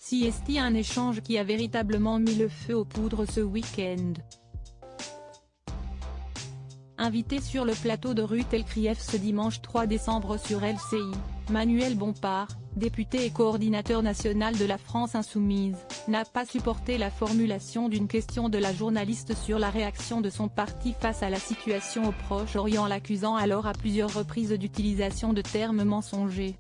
CST, un échange qui a véritablement mis le feu aux poudres ce week-end. Invité sur le plateau de Ruth Elkrief ce dimanche 3 décembre sur LCI, Manuel Bompard, député et coordinateur national de la France Insoumise, n'a pas supporté la formulation d'une question de la journaliste sur la réaction de son parti face à la situation au Proche-Orient, l'accusant alors à plusieurs reprises d'utilisation de termes mensongers.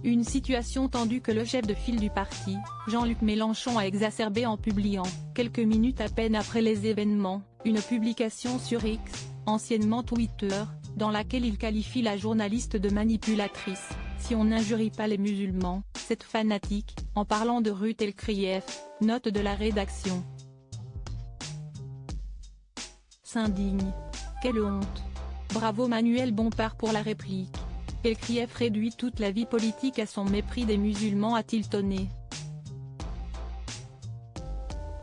Une situation tendue que le chef de file du parti, Jean-Luc Mélenchon, a exacerbée en publiant, quelques minutes à peine après les événements, une publication sur X, anciennement Twitter, dans laquelle il qualifie la journaliste de manipulatrice. Si on n'injurie pas les musulmans, cette fanatique, en parlant de Ruth Elkrief, note de la rédaction. S'indigne. Quelle honte. Bravo Manuel Bompard pour la réplique. Elkrief réduit toute la vie politique à son mépris des musulmans, a-t-il tonné.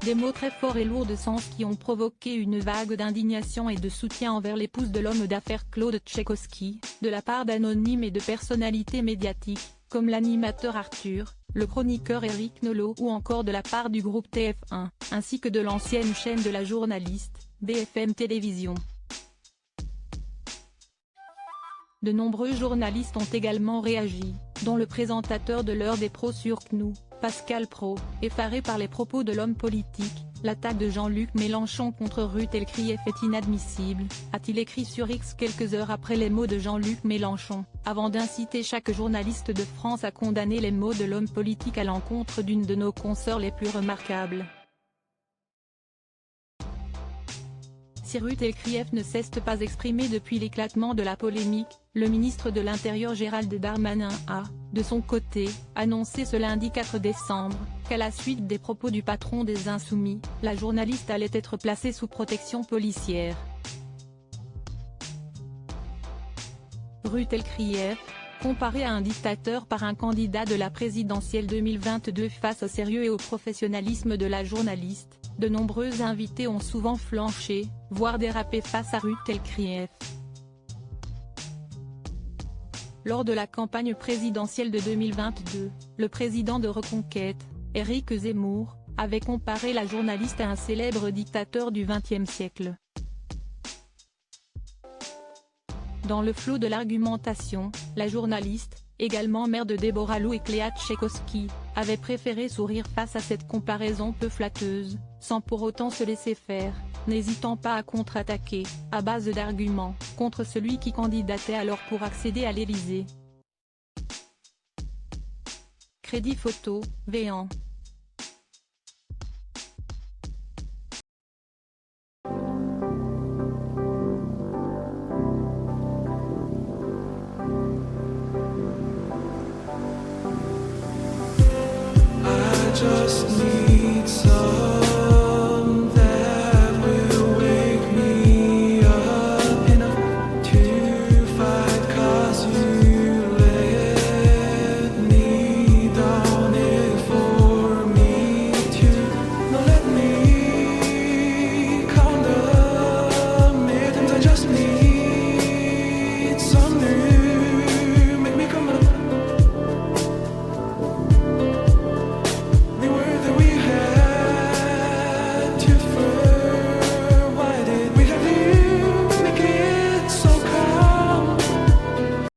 Des mots très forts et lourds de sens qui ont provoqué une vague d'indignation et de soutien envers l'épouse de l'homme d'affaires Claude Tchaikovsky, de la part d'anonymes et de personnalités médiatiques, comme l'animateur Arthur, le chroniqueur Éric Nolot ou encore de la part du groupe TF1, ainsi que de l'ancienne chaîne de la journaliste, BFM Télévision. De nombreux journalistes ont également réagi, dont le présentateur de l'heure des pros sur CNU, Pascal Praud, effaré par les propos de l'homme politique. L'attaque de Jean-Luc Mélenchon contre Ruth Elkrief est inadmissible, a-t-il écrit sur X quelques heures après les mots de Jean-Luc Mélenchon, avant d'inciter chaque journaliste de France à condamner les mots de l'homme politique à l'encontre d'une de nos consoeurs les plus remarquables. Si Ruth Elkrief ne s'est pas exprimée depuis l'éclatement de la polémique, le ministre de l'Intérieur Gérald Darmanin a, de son côté, annoncé ce lundi 4 décembre, qu'à la suite des propos du patron des Insoumis, la journaliste allait être placée sous protection policière. Ruth Elkrief, comparée à un dictateur par un candidat de la présidentielle 2022 face au sérieux et au professionnalisme de la journaliste, de nombreux invités ont souvent flanché, voire dérapé face à Ruth Elkrief. Lors de la campagne présidentielle de 2022, le président de Reconquête, Éric Zemmour, avait comparé la journaliste à un célèbre dictateur du XXe siècle. Dans le flot de l'argumentation, la journaliste, également mère de Déborah Lou et Cléa Tchaikovsky, avait préféré sourire face à cette comparaison peu flatteuse, sans pour autant se laisser faire, n'hésitant pas à contre-attaquer, à base d'arguments, contre celui qui candidatait alors pour accéder à l'Élysée. Crédit photo, Véan.